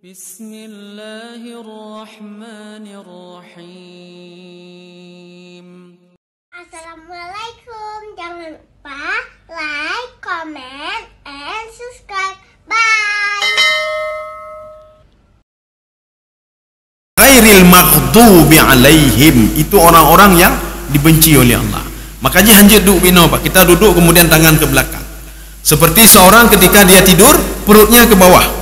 Bismillahirrahmanirrahim. Assalamualaikum. Jangan lupa like, comment, and subscribe. Bye. Ghairil maghdubi alaihim, itu orang-orang yang dibenci oleh Allah. Makanya hanjat duduk bina, Pak. Kita duduk kemudian tangan ke belakang. Seperti seorang ketika dia tidur, perutnya ke bawah.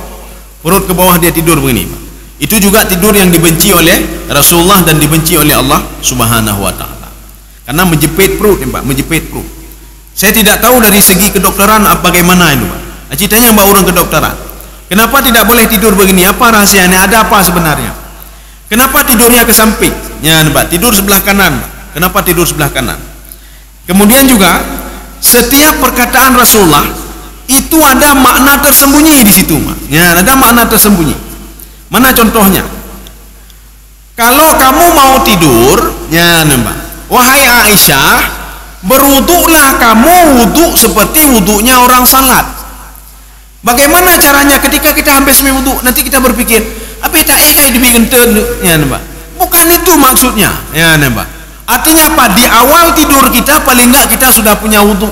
Perut ke bawah dia tidur begini, Pak. Itu juga tidur yang dibenci oleh Rasulullah dan dibenci oleh Allah Subhanahu wa taala. Karena menjepit perut, Pak, menjepit perut. Saya tidak tahu dari segi kedokteran bagaimana itu, Pak. Ceritanya Mbak orang kedokteran. Kenapa tidak boleh tidur begini? Apa rahasianya? Ada apa sebenarnya? Kenapa tidurnya ke samping? Ya, Pak, tidur sebelah kanan. Kenapa tidur sebelah kanan? Kemudian juga setiap perkataan Rasulullah itu ada makna tersembunyi di situ, Pak. Ya, ada makna tersembunyi. Mana contohnya? Kalau kamu mau tidur, ya, Pak, wahai Aisyah, berwuduklah kamu wuduk seperti wuduknya orang salat. Bagaimana caranya ketika kita habis wuduk? Nanti kita berpikir, apa tak kayak dibikin ten, ya, Pak. Bukan itu maksudnya, ya, Pak. Artinya apa? Di awal tidur kita paling enggak kita sudah punya wuduk.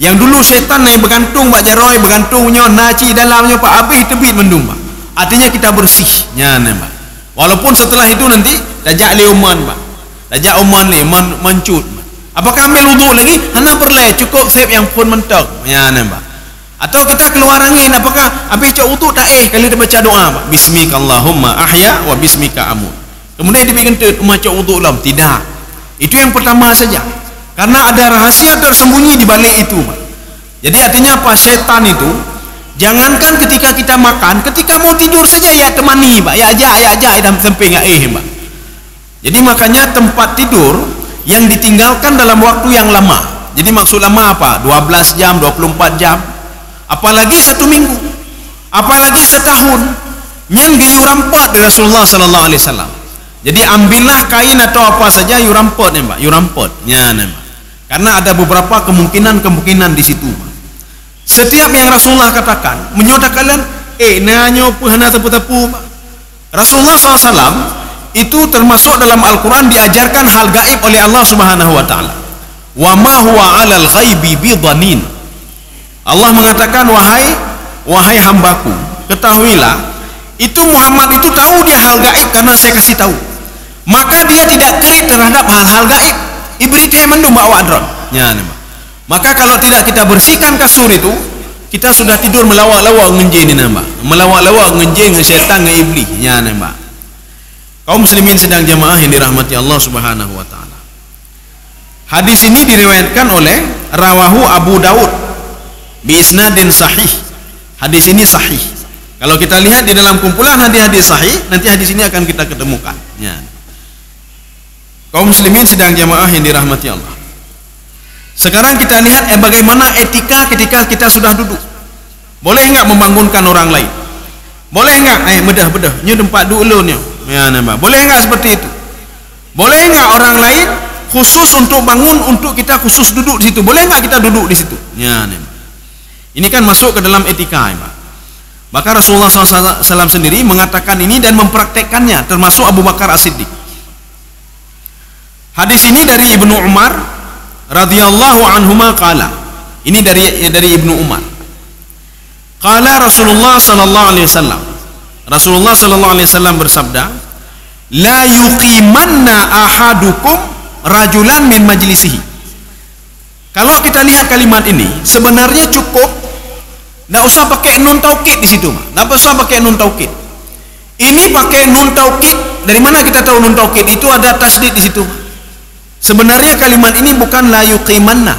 Yang dulu setan yang bergantung Pak Jaroy, bergantungnya naci dalamnya Pak Abih tebit mendung, Pak. Artinya kita bersih, ya, Pak. Walaupun setelah itu nanti tajak leuman, Pak. Tajak oman ni mencut. Apakah ambil wuduk lagi? Hana perle cukup save yang pun mentok, ya, Pak. Atau kita keluar angin, apakah habis cak wuduk tak kali dia baca doa, Pak. Bismikallahumma ahya wa bismika amut. Kemudian dibikin macam wuduk lam. Tidak. Itu yang pertama saja. Karena ada rahasia tersembunyi di balik itu, Pak. Jadi artinya apa? Setan itu jangankan ketika kita makan, ketika mau tidur saja ya temani, Pak. Ya aja dalam samping ya Pak. Jadi makanya tempat tidur yang ditinggalkan dalam waktu yang lama. Jadi maksud lama apa? 12 jam, 24 jam. Apalagi 1 minggu. Apalagi setahun. Nyen ge rampot dari Rasulullah sallallahu alaihi wasallam. Jadi ambillah kain atau apa saja you rampot, Pak. You rampot. Ya, Pak. Karena ada beberapa kemungkinan di situ. Setiap yang Rasulullah katakan, menyatakan kalian, nanyo puhana tepu-tepu. Rasulullah SAW itu termasuk dalam Al-Quran diajarkan hal gaib oleh Allah Subhanahu Wa Taala. Wa ma huwa 'alal ghaibi bidhanin. Allah mengatakan, wahai hambaku, ketahuilah, itu Muhammad itu tahu dia hal gaib karena saya kasih tahu. Maka dia tidak kait terhadap hal-hal gaib. Ibrit mendung bawa adron. Ya, maka kalau tidak kita bersihkan kasur itu, kita sudah tidur melawak-lawak ngenje ni, Pak. Melawak-lawak ngenje dengan syaitan dengan iblis. Ya, Pak. Kaum muslimin sedang jamaah yang dirahmati Allah Subhanahu wa taala. Hadis ini diriwayatkan oleh rawahu Abu Daud bi isnadin sahih. Hadis ini sahih. Kalau kita lihat di dalam kumpulan hadis-hadis sahih, nanti hadis ini akan kita ketemukan. Ya. Kaum muslimin sedang jamaah yang dirahmati Allah. Sekarang kita lihat bagaimana etika ketika kita sudah duduk. Boleh enggak membangunkan orang lain? Boleh enggak? Bedah. Nyu tempat dulu nyu. Ya, Pak. Boleh enggak seperti itu? Boleh enggak orang lain khusus untuk bangun, untuk kita khusus duduk di situ? Boleh enggak kita duduk di situ? Ya, Pak. Ini kan masuk ke dalam etika, Pak. Maka Rasulullah SAW sendiri mengatakan ini dan mempraktekkannya, termasuk Abu Bakar As-Siddiq. Hadis ini dari Ibnu Umar radhiyallahu anhuma qala. Ini dari Ibnu Umar. Qala Rasulullah sallallahu alaihi wasallam. Rasulullah sallallahu alaihi wasallam bersabda, "La yuqimanna ahadukum rajulan min majlisihi." Kalau kita lihat kalimat ini, sebenarnya cukup enggak usah pakai nun taukid di situ, enggak usah pakai nun taukid. Ini pakai nun taukid. Dari mana kita tahu nun taukid? Itu ada tasdid di situ. Sebenarnya kalimat ini bukan la yuqimanna.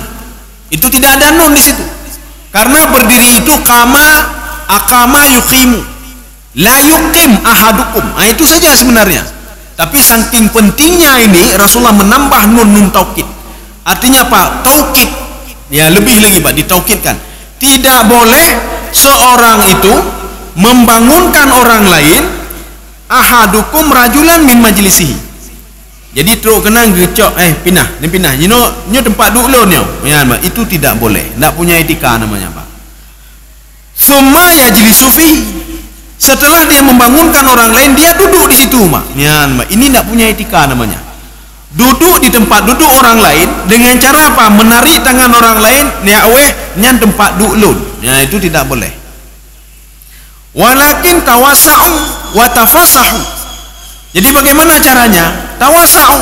Itu tidak ada nun di situ. Karena berdiri itu aqama yuqimu. La yuqim ahadukum. Itu saja sebenarnya. Tapi saking pentingnya ini Rasulullah menambah nun taukid. Artinya apa? Taukid. Ya, lebih lagi, Pak, ditaukidkan. Tidak boleh seorang itu membangunkan orang lain, ahadukum rajulan min majlisihi. Jadi teruk kena gecok, pindah, nyo tempat duduk nyo. Ya, Pak, itu tidak boleh. Enggak punya etika namanya, Pak. Summa yajlisu fi. Setelah dia membangunkan orang lain, dia duduk di situ, Mak. Nyan, Mak. Ini tidak punya etika namanya. Duduk di tempat duduk orang lain dengan cara apa? Menarik tangan orang lain, ya weh, nyan tempat duduk lun. Ya, itu tidak boleh. Walakin tawasa'u wa tafasahu. Jadi bagaimana caranya? Tawasa'u,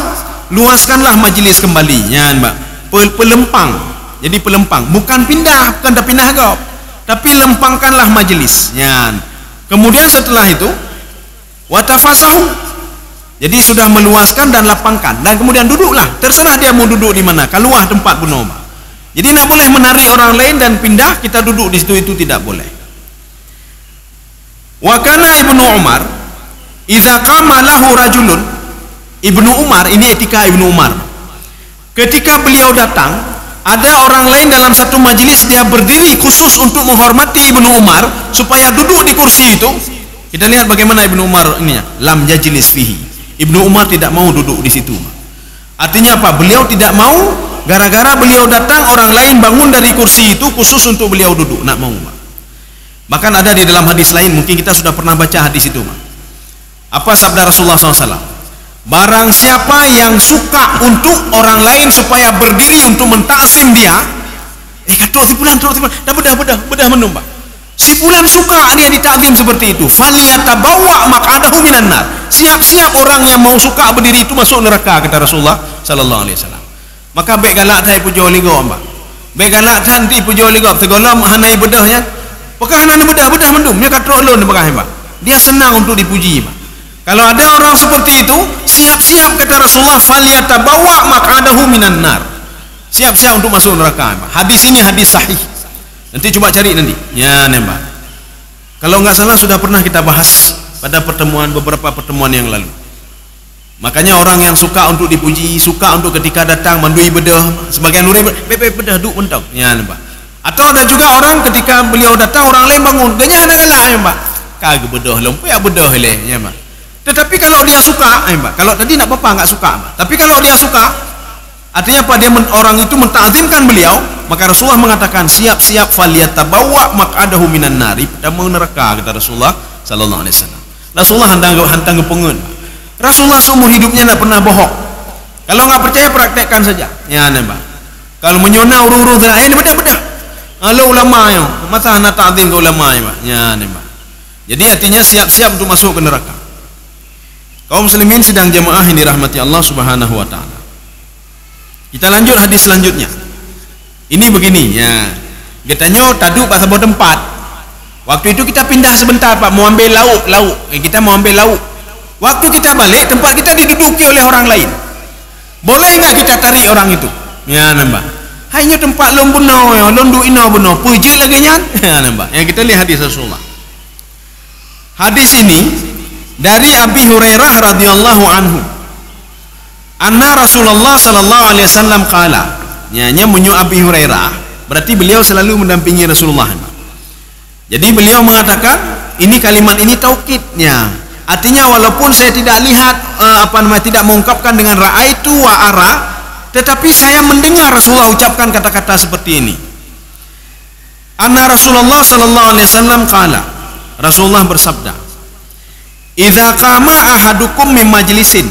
luaskanlah majlis kembali. Nyan, Mak. Pelempang. Jadi pelempang, bukan pindah, bukan pindah gop, tapi lempangkanlah majlis. Nyan. Kemudian setelah itu watafasahu, jadi sudah meluaskan dan lapangkan, dan kemudian duduklah, terserah dia mau duduk di mana, keluar tempat bunoma. Jadi tidak boleh menarik orang lain dan pindah, kita duduk di situ, itu tidak boleh. Wa kana Ibnu Umar idza qama lahu rajulun. Ibnu Umar, ini etika Ibnu Umar, ketika beliau datang, ada orang lain dalam satu majelis, dia berdiri khusus untuk menghormati Ibnu Umar supaya duduk di kursi itu. Kita lihat bagaimana Ibnu Umar ininya, lam yajlis fihi. Ibnu Umar tidak mau duduk di situ. Artinya apa? Beliau tidak mau, gara-gara beliau datang orang lain bangun dari kursi itu khusus untuk beliau duduk, nak mau. Bahkan ada di dalam hadis lain, mungkin kita sudah pernah baca hadis itu. Apa sabda Rasulullah SAW? Barang siapa yang suka untuk orang lain supaya berdiri untuk mentakzim dia, katuk si fulan, dah bedah menumpah. Si fulan suka dia ditakzim seperti itu. Falyatabawwa maq'adahu minan nar. Siap-siap orang yang mau suka berdiri itu masuk neraka, kata Rasulullah sallallahu alaihi wasallam. Maka baik galak thai pujo ligo, Mbak. Baik galak than ti pujo ligo, tegolam hanai bedahnya. Pakah hanai bedah mendum, dia katuk lon pakah, Mbak. Dia senang untuk dipuji, Mbak. Kalau ada orang seperti itu, siap-siap, kata Rasulullah, falyatabawwa maq'adahu minan nar. Siap-siap untuk masuk neraka. Hadis ini hadis sahih. Nanti coba cari nanti. Ya, nembak. Kalau enggak salah sudah pernah kita bahas pada beberapa pertemuan yang lalu. Makanya orang yang suka untuk dipuji, suka untuk ketika datang mandui bedah, sebagian nuri bedah duk mentang. Ya, nembak. Atau ada juga orang ketika beliau datang orang lain bangun, ganya ada galak, ya, Mbak. Kagak bedah lompat bedah le, ya, Mbak. Tetapi kalau dia suka, Mbak, kalau tadi nak apa enggak suka, Mbak. Tapi kalau dia suka, artinya apa? Orang itu mentakzimkan beliau, maka Rasulullah mengatakan siap-siap falyatabawwa maq'adahu minan nari, dan mau neraka, kata Rasulullah sallallahu alaihi wasallam. Rasulullah hantang kepengen. Rasulullah seumur hidupnya tidak pernah bohong. Kalau enggak percaya praktekkan saja. Ya, Mbak. Kalau menyona urung-urung ini bedah. Halo ulama yo, masa nak takzim ke ulama, Mbak. Ya, Mbak. Jadi artinya siap-siap untuk masuk ke neraka. Kaum muslimin sidang jamaah yang dirahmati Allah Subhanahu wa taala. Kita lanjut hadis selanjutnya. Ini begini, ya. Katanya taduk pas sebuah tempat. Waktu itu kita pindah sebentar, Pak, mau ambil lauk. Kita mau ambil lauk. Waktu kita balik, tempat kita diduduki oleh orang lain. Boleh enggak kita tarik orang itu? Ya, nambah. Hanya tempat lom buno, ya, lom du ino buno. Puji lagi nyan. Ya, nambah. Yang kita lihat hadis Rasulullah. Hadis ini dari Abi Hurairah radhiyallahu anhu, anna Rasulullah sallallahu alaihi wasallam qala. Nyanya menyu Abi Hurairah, berarti beliau selalu mendampingi Rasulullah. Jadi beliau mengatakan, ini kalimat ini taukidnya. Artinya walaupun saya tidak lihat tidak mengungkapkan dengan ra'aitu wa ara, tetapi saya mendengar Rasulullah ucapkan kata-kata seperti ini. Anna Rasulullah sallallahu alaihi wasallam qala. Rasulullah bersabda, idza qama ahadukum min majlisin,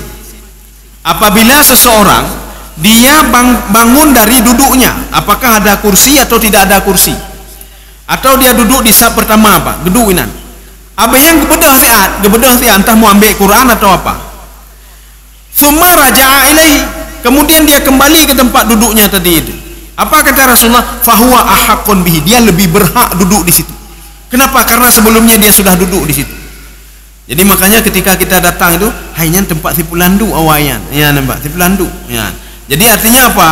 apabila seseorang dia bangun dari duduknya, apakah ada kursi atau tidak ada kursi, atau dia duduk di saat pertama apa dudukinan, abang yang gebedah siat entah mau ambil Quran atau apa, summa raja'a ilaihi, kemudian dia kembali ke tempat duduknya tadi itu, apa kata Rasulullah? Fahuwa ahaqqun bihi, dia lebih berhak duduk di situ. Kenapa? Karena sebelumnya dia sudah duduk di situ. Jadi makanya ketika kita datang itu hanya tempat si pulandu awayan, ya, nampak si pulandu, ya. Jadi artinya apa?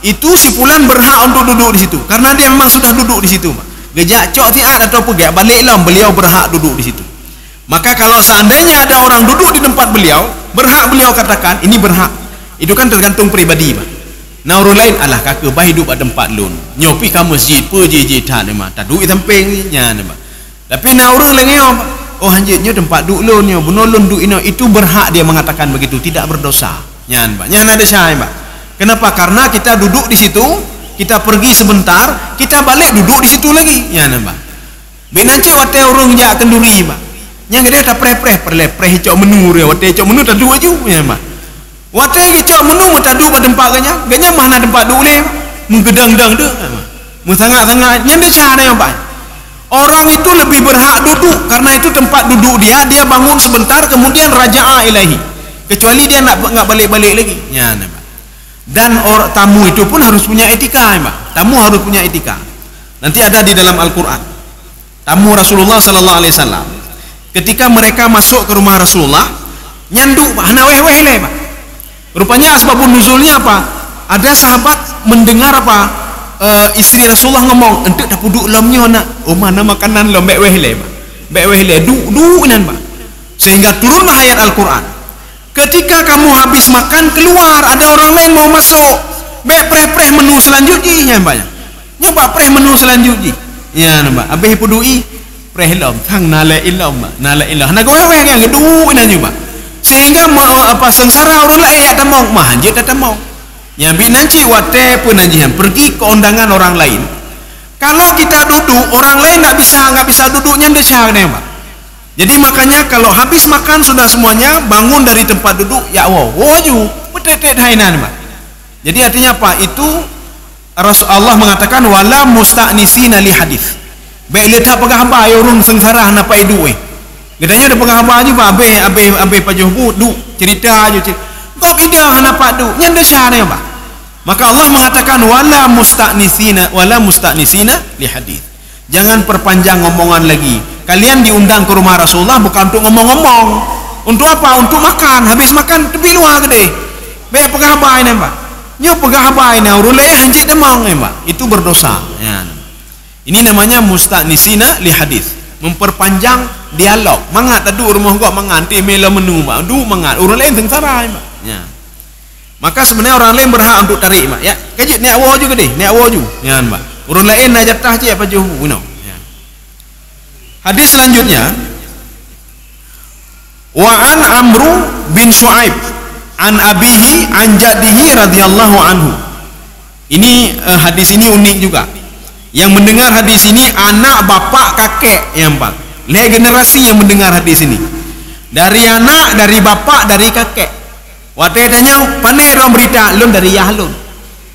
Itu si pulan berhak untuk duduk di situ karena dia memang sudah duduk di situ, Pak. Gejak cok siat atau pergi balik lam, beliau berhak duduk di situ. Maka kalau seandainya ada orang duduk di tempat beliau, berhak beliau katakan ini berhak. Itu kan tergantung pribadi, Pak. Nah orang lain alah kakak bah hidup pada tempat lun, nyopi ke masjid, pergi tak nama, tak duit samping ni, ya, nampak. Tapi nah orang lain Pak. Oh hanjitnya tempat duk lun yo, buno lun duk ino, itu berhak dia mengatakan begitu, tidak berdosa. Nyan, Pak. Nyan ada syai, Pak. Kenapa? Karena kita duduk di situ, kita pergi sebentar, kita balik duduk di situ lagi. Nyan, Pak. Binance wate urung ja kenduri, Pak. Yang dia tak preh hijau menu dia, wate hijau menu tak dua ju, ya mak. Wate hijau menu mu tak dua tempat ganya mana tempat dulu le, menggedang-gedang tu, sangat-sangat, yang dia cara yang baik. Orang itu lebih berhak duduk karena itu tempat duduk dia bangun sebentar kemudian raja'a ilahi. Kecuali dia nak balik-balik lagi. Ya, nampak. Dan tamu itu pun harus punya etika, nampak. Tamu harus punya etika. Nanti ada di dalam Al-Qur'an. Tamu Rasulullah sallallahu alaihi wasallam. Ketika mereka masuk ke rumah Rasulullah, nyanduk Pak, hana weh-weh le, Pak. Rupanya asbabun nuzulnya apa? Ada sahabat mendengar apa? Istri Rasulullah ngomong, "Entuk dah puduk lemnya nak. Oh mana makanan lem bek weh le, Pak. Bek weh le, du nan, Pak." Sehingga turunlah ayat Al-Qur'an. Ketika kamu habis makan, keluar, ada orang lain mau masuk. Bek preh menu selanjutnya, Pak. Nyoba preh menu selanjutnya. Ya, nampak. Habis pudui preh lom, thang nala ilom, nala ilah. Nak weh kan gedu nan juga. Sehingga apa sengsara orang lain ya tamong, mah anjir tamong. Ya bi nanti wate pun anjihan pergi ke undangan orang lain. Kalau kita duduk, orang lain nggak bisa duduknya ndecah nih, Pak. Jadi makanya kalau habis makan sudah semuanya bangun dari tempat duduk, ya woju betetet hainan, Pak. Jadi artinya apa? Itu Rasulullah mengatakan wala musta'nisina li hadis. Baik letak pegah apa urung sengsara nak pai duwe. Gedanya ada pegah apa juga abe pajuh du cerita aja cerita. Kok indah nak padu nyanda syarah, Pak. Maka Allah mengatakan wala musta'nisina li hadis. Jangan perpanjang ngomongan lagi. Kalian diundang ke rumah Rasulullah bukan untuk ngomong-ngomong. Untuk apa? Untuk makan. Habis makan tepi luar gede. Baik pegah apa ini, Pak? Nyo pegah apa ini? Urulai hanjit demang, Pak. Itu berdosa. Ya. Ini namanya musta'nisina li hadis. Memperpanjang dialog. Mangat tadu rumah gua menganti mela menu, Pak. Du mangat. Urulai sengsara, Pak. Ya. Maka sebenarnya orang lain berhak untuk tarik, Pak. Ya. Kajit ni awak juga deh. Ni awak juga. Ya, Pak. Urun lain nak jatah je apa jauh, you know. Ya. Hadis selanjutnya, wa an Amru bin Shu'aib an abihi an jaddihi radhiyallahu anhu. Ini hadis ini unik juga. Yang mendengar hadis ini anak, bapak, kakek yang Pak. Lihat generasi yang mendengar hadis ini. Dari anak, dari bapak, dari kakek. Waktu tanya, pandai dong berita, lun dari Yahlun.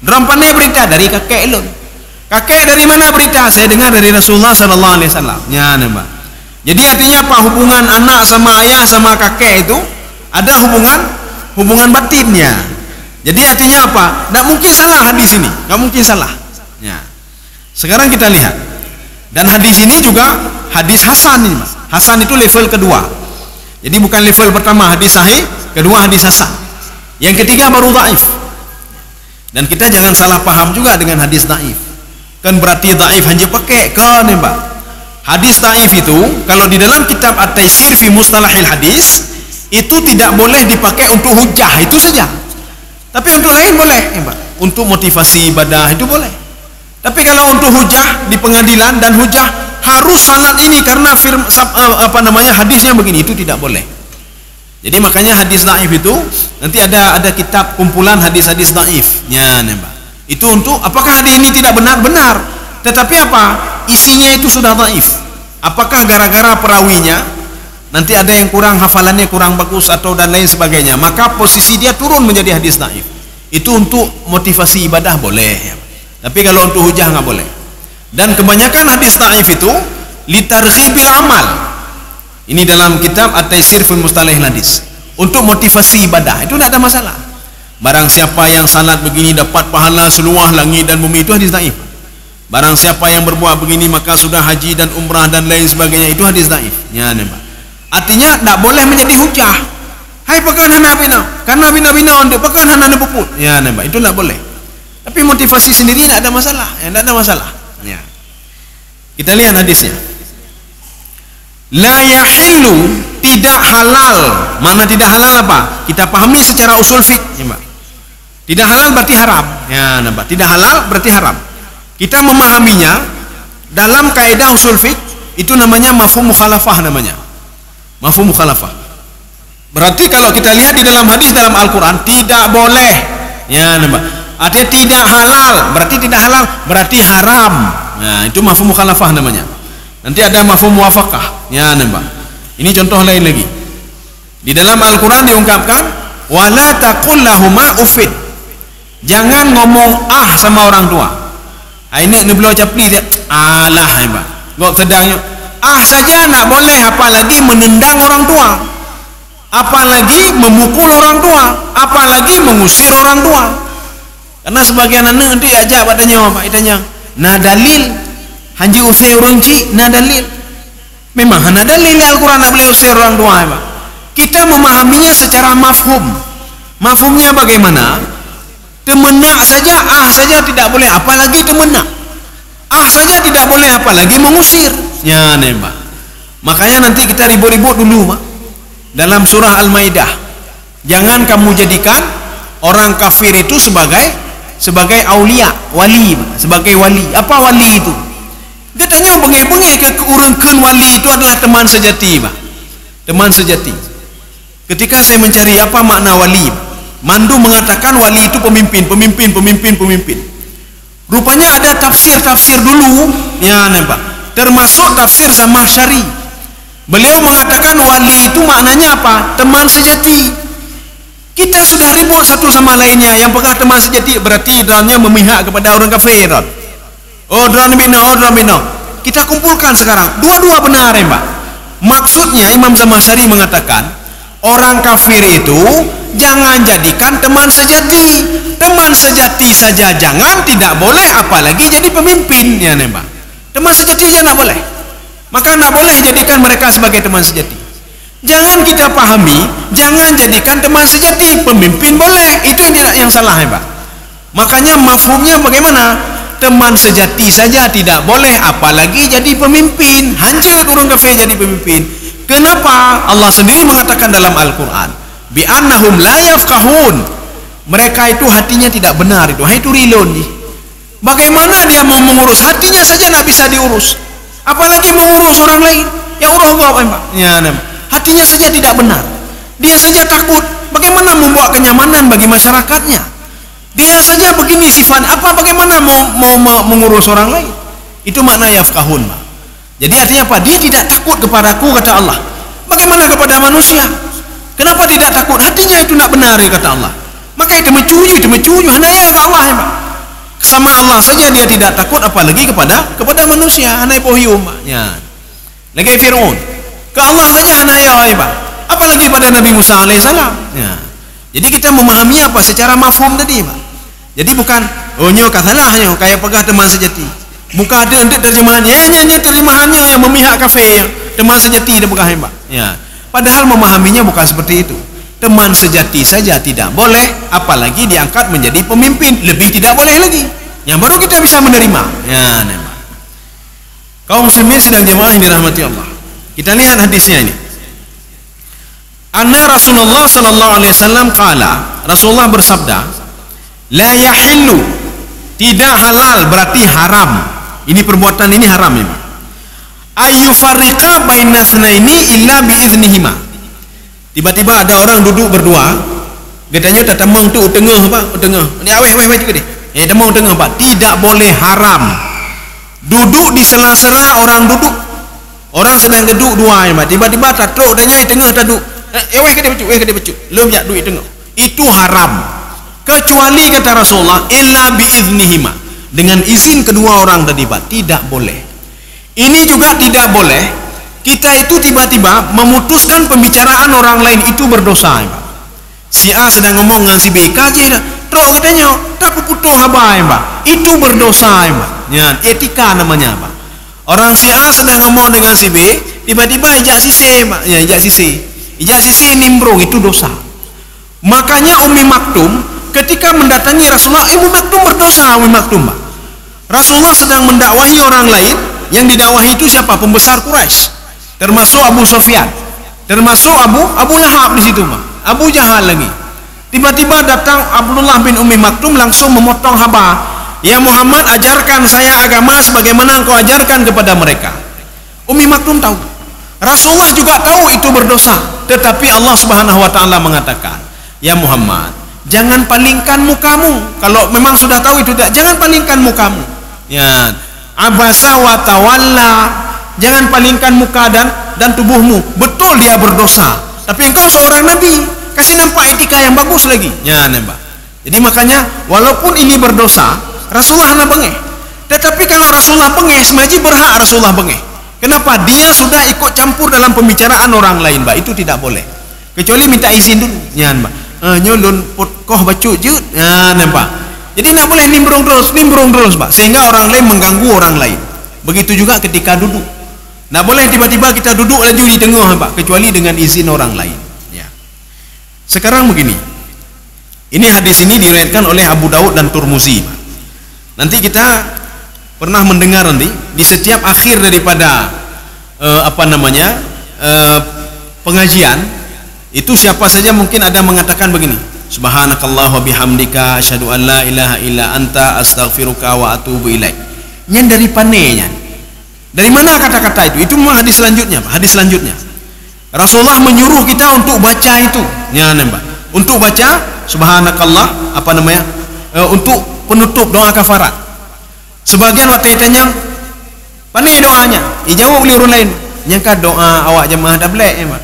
Dong pandai berita dari kakek lun. Kakek dari mana berita? Saya dengar dari Rasulullah sallallahu alaihi wasallam. Ya, nampak. Jadi artinya apa? Hubungan anak sama ayah sama kakek itu ada hubungan batinnya. Jadi artinya apa? Tak mungkin salah hadis ini. Tak mungkin salah. Ya. Sekarang kita lihat. Dan hadis ini juga hadis hasan ini, Mas. Hasan itu level kedua. Jadi bukan level pertama hadis sahih, kedua hadis hasan. Yang ketiga baru dhaif. Dan kita jangan salah paham juga dengan hadis dhaif. Kan berarti dhaif hanya pakai kan, Pak. Hadis dhaif itu kalau di dalam kitab At-Taisir fi Mustalahil Hadis itu tidak boleh dipakai untuk hujah, itu saja. Tapi untuk lain boleh, Pak. Untuk motivasi ibadah itu boleh. Tapi kalau untuk hujah di pengadilan dan hujah harus sanad ini karena hadisnya begini, itu tidak boleh. Jadi makanya hadis dhaif itu nanti ada kitab kumpulan hadis-hadis dhaif. Ya, Pak. Itu untuk apakah hadis ini tidak benar? Tetapi apa? Isinya itu sudah dhaif. Apakah gara-gara perawinya nanti ada yang kurang hafalannya kurang bagus atau dan lain sebagainya, maka posisi dia turun menjadi hadis dhaif. Itu untuk motivasi ibadah boleh, ya. Tapi kalau untuk hujah nggak boleh. Dan kebanyakan hadis dhaif itu litarghibil amal. Ini dalam kitab At-Taisir fi Mustalahil Hadis. Untuk motivasi ibadah itu tidak ada masalah. Barang siapa yang salat begini dapat pahala seluah langit dan bumi, itu hadis dhaif. Barang siapa yang berbuat begini maka sudah haji dan umrah dan lain sebagainya, itu hadis dhaif. Ya, Pak. Artinya tak boleh menjadi hujah. Hai pakan hana bina, karena bina-bina untuk pakan hana nepuput. Ya, Pak. Itu tak boleh. Tapi motivasi sendiri tidak ada masalah. Ya, tidak ada masalah. Ya. Kita lihat hadisnya. La yahillu, tidak halal. Mana tidak halal apa? Kita pahami secara usul fiqh, ya, Pak. Tidak halal berarti haram. Ya, nampak. Tidak halal berarti haram. Kita memahaminya dalam kaidah usul fiqh itu namanya mafhum mukhalafah namanya. Mafhum mukhalafah. Berarti kalau kita lihat di dalam hadis dalam Al-Qur'an tidak boleh. Ya, nampak. Artinya tidak halal, berarti tidak halal, berarti haram. Nah, itu mafhum mukhalafah namanya. Nanti ada mafhum muwafaqah. Ya, nampak. Ini contoh lain lagi. Di dalam Al-Quran diungkapkan, wala taqul lahuma uffin. Jangan ngomong sama orang tua. Ini beliau capli dia, alah hebat. Gak sedangnya saja nak boleh, apalagi menendang orang tua, apalagi memukul orang tua, apalagi mengusir orang tua. Karena sebagian anak nanti ajak padanya, Pak, ditanya, nah dalil hanji usir runci, nah dalil. Memang hana dalil Al-Quran nak boleh usir orang tua, Pak. Kita memahaminya secara mafhum. Mafhumnya bagaimana? Temenak saja, saja tidak boleh, apalagi temenak. Saja tidak boleh, apalagi mengusir. Ya, Pak. Makanya nanti kita ribut-ribut dulu, Pak. Dalam surah Al-Maidah, jangan kamu jadikan orang kafir itu sebagai aulia, wali, sebagai wali. Apa wali itu? Dia tanya bengek-bengek ke urangkeun wali itu adalah teman sejati, Pak. Teman sejati. Ketika saya mencari apa makna wali, Mandu mengatakan wali itu pemimpin. Rupanya ada tafsir dulu, ya nampak. Termasuk tafsir Zamakhsyari. Beliau mengatakan wali itu maknanya apa? Teman sejati. Kita sudah ribut satu sama lainnya. Yang pegang teman sejati berarti dalamnya memihak kepada orang kafir. Drone bina. Kita kumpulkan sekarang. Dua-dua benar, ya, Pak. Maksudnya Imam Zamakhsyari mengatakan, orang kafir itu jangan jadikan teman sejati. Teman sejati saja jangan, tidak boleh, apalagi jadi pemimpin, ya Pak. Teman sejati aja tidak boleh. Maka tidak boleh jadikan mereka sebagai teman sejati. Jangan kita pahami, jangan jadikan teman sejati, pemimpin boleh. Itu yang salah, ya Pak. Makanya mafhumnya bagaimana? Teman sejati saja tidak boleh, apalagi jadi pemimpin. Hancur orang kafir jadi pemimpin. Kenapa? Allah sendiri mengatakan dalam Al-Quran, bi'annahum la yafqahun. Mereka itu hatinya tidak benar itu. Itu rilon. Bagaimana dia mau mengurus? Hatinya saja tidak bisa diurus, apalagi mengurus orang lain. Ya Allah, Pak. Ya, hatinya saja tidak benar. Dia saja takut. Bagaimana membuat kenyamanan bagi masyarakatnya? Dia saja begini sifat. Bagaimana mau mengurus orang lain? Itu makna yafqahun, Pak. Jadi artinya apa? Dia tidak takut kepadaku, kata Allah. Bagaimana kepada manusia? Kenapa tidak takut? Hatinya itu tidak benar, ya, kata Allah. Maka itu mencuju, hanya ya Allah, ya, Pak. Sama Allah saja dia tidak takut, apalagi kepada manusia. Hanya pohium, Pak. Ya. Lagi Fir'aun. Ke Allah saja hanya ya, Pak. Apalagi pada Nabi Musa alaihissalam. Ya. Jadi kita memahami apa secara mafhum tadi, Pak. Jadi bukan kathalahnya kayak pegang teman sejati. Bukan ada nanti terjemahannya, terjemahannya yang memihak kafir, teman sejati dia pegang, Pak. Ya. Padahal memahaminya bukan seperti itu. Teman sejati saja tidak boleh, apalagi diangkat menjadi pemimpin, lebih tidak boleh lagi. Yang baru kita bisa menerima. Ya, Pak. Kaum muslimin sidang jemaah yang dirahmati Allah. Kita lihat hadisnya ini. Anna Rasulullah sallallahu alaihi wasallam qala, Rasulullah bersabda, la yahillu, tidak halal berarti haram. Ini perbuatan ini haram, ya, Pak. Ayyufarriqa baina tsnaini illa biiznihima. Tiba-tiba ada orang duduk berdua, katanya tatamang tu tengah, Pak, tengah. Ni aweh juga deh. Tamang tengah, Pak. Tidak boleh, haram. Duduk di sela-sela orang duduk. Orang sedang duduk dua, ya, Pak. Tiba-tiba tatruk tanya tengah taduk. Ke becuk. Lu jak duit tengah. Itu haram. Kecuali kata Rasulullah illa biiznihima. Dengan izin kedua orang tadi, Pak, tidak boleh. Ini juga tidak boleh. Kita itu tiba-tiba memutuskan pembicaraan orang lain, itu berdosa, Pak. Si A sedang ngomong dengan si B, kaji dah. Terus katanya, tak putus habai, Pak. Itu berdosa, Pak. Ya, etika namanya, Pak. Orang si A sedang ngomong dengan si B, tiba-tiba ijak si C, Pak. Ya, ijak si C. Ijak si C nimbrung, itu dosa. Makanya Ummi Maktum ketika mendatangi Rasulullah, Ummi Maktum berdosa, Ummi Maktum, Pak. Rasulullah sedang mendakwahi orang lain, yang didakwahi itu siapa? Pembesar Quraisy, termasuk Abu Sufyan, termasuk Abu Lahab di situ, Pak. Abu Jahal lagi. Tiba-tiba datang Abdullah bin Ummi Maktum langsung memotong haba. Ya Muhammad, ajarkan saya agama sebagaimana engkau ajarkan kepada mereka. Ummi Maktum tahu, Rasulullah juga tahu itu berdosa, tetapi Allah Subhanahu wa taala mengatakan, ya Muhammad, jangan palingkan mukamu. Kalau memang sudah tahu itu, jangan palingkan mukamu. Ya, abasa wa tawalla, jangan palingkan muka dan tubuhmu. Betul dia berdosa, tapi engkau seorang nabi, kasih nampak etika yang bagus lagi. Ya, nembak. Jadi makanya walaupun ini berdosa, Rasulullah nak bengeh. Tetapi kalau Rasulullah bengeh, semaji berhak Rasulullah bengeh. Kenapa? Dia sudah ikut campur dalam pembicaraan orang lain, Mbak. Itu tidak boleh. Kecuali minta izin dulu. Ya, Mbak. Nyolun koh bacu jut. Ya, nampak. Jadi nak boleh nimbrung terus, Mbak. Sehingga orang lain mengganggu orang lain. Begitu juga ketika duduk. Nak boleh tiba-tiba kita duduk laju di tengah, Mbak, kecuali dengan izin orang lain. Ya. Sekarang begini. Ini hadis ini diriwayatkan oleh Abu Daud dan Turmuzi. Nanti kita pernah mendengar nanti di setiap akhir daripada pengajian itu siapa saja mungkin ada mengatakan begini, subhanakallah wa bihamdika asyhadu an la ilaha illa anta astaghfiruka wa atubu ilaik. Yang dari panenya. Dari mana kata-kata itu? Itu memang hadis selanjutnya, Pak. Hadis selanjutnya. Rasulullah menyuruh kita untuk baca itu. Ya, Mbak. Untuk baca subhanakallah untuk penutup doa kafarat. Sebagian waktu tanya, "Pandai doanya?" Dijawab oleh orang lain, "Nyangka doa awak jemaah tabligh, Pak.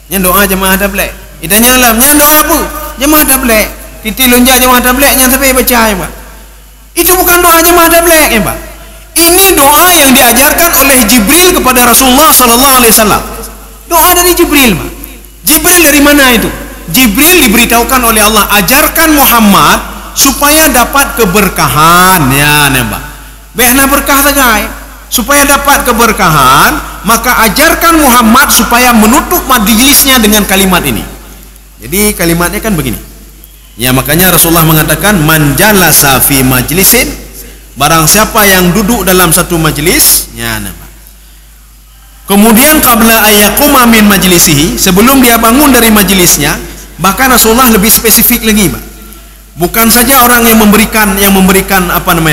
Nya doa jemaah tabligh." Ditanya lah, "Nya doa apa?" "Jemaah tabligh." Titi lonjak jemaah tabligh nya sampai baca, Pak. Itu bukan doa jemaah tabligh, Pak. Ini doa yang diajarkan oleh Jibril kepada Rasulullah sallallahu alaihi wasallam. Doa dari Jibril, Pak. Jibril dari mana itu? Jibril diberitahukan oleh Allah, ajarkan Muhammad supaya dapat keberkahan. Ya, nembak. Behna berkah saja. Supaya dapat keberkahan, maka ajarkan Muhammad supaya menutup majlisnya dengan kalimat ini. Jadi kalimatnya kan begini. Ya, makanya Rasulullah mengatakan, man jalasa fi majlisin, barang siapa yang duduk dalam satu majlis, ya, nembak. Kemudian qabla ayyaquma min majlisihi, sebelum dia bangun dari majlisnya, bahkan Rasulullah lebih spesifik lagi, Pak. Bukan saja orang yang memberikan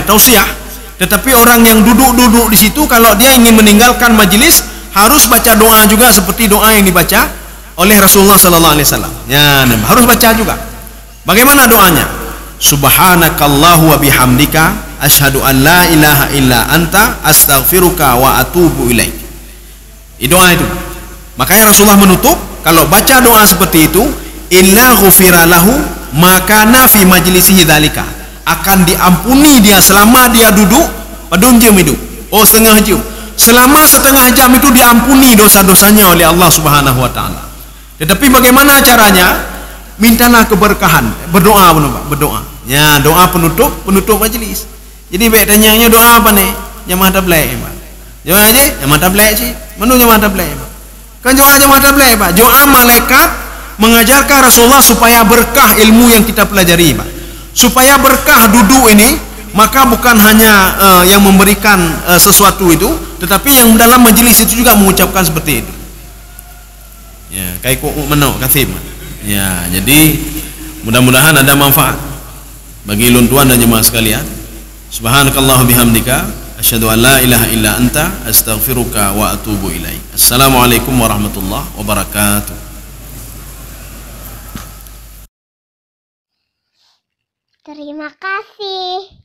tausiah, tetapi orang yang duduk di situ kalau dia ingin meninggalkan majelis harus baca doa juga seperti doa yang dibaca oleh Rasulullah sallallahu alaihi wasallam. Ya, harus baca juga. Bagaimana doanya? Subhanakallahu wa bihamdika asyhadu an la ilaha illa anta astaghfiruka wa atubu ilaik. Doa itu. Makanya Rasulullah menutup kalau baca doa seperti itu, illa ghufira lahu makana fi majlisihi dzalika, akan diampuni dia selama dia duduk pada jam itu. Oh, setengah jam. Selama setengah jam itu diampuni dosa-dosanya oleh Allah Subhanahu wa taala. Tetapi bagaimana caranya? Mintalah keberkahan, berdoa, berdoa. Ya, doa penutup majlis. Jadi baik tanyanya doa apa nih? Jemaah tabligh, Pak. Doa aja jemaah tabligh sih. Mana jemaah tabligh, Pak? Kan doa jemaah tabligh, Pak. Doa malaikat mengajarkan Rasulullah supaya berkah ilmu yang kita pelajari, Pak. Supaya berkah duduk ini, maka bukan hanya yang memberikan sesuatu itu, tetapi yang dalam majelis itu juga mengucapkan seperti itu. Ya, kayak kok menau kasih. Ya, jadi mudah-mudahan ada manfaat bagi luntuan dan jemaah sekalian. Subhanakallah bihamdika asyhadu an la ilaha illa anta astaghfiruka wa atubu ilaik. Assalamualaikum warahmatullahi wabarakatuh. Terima kasih.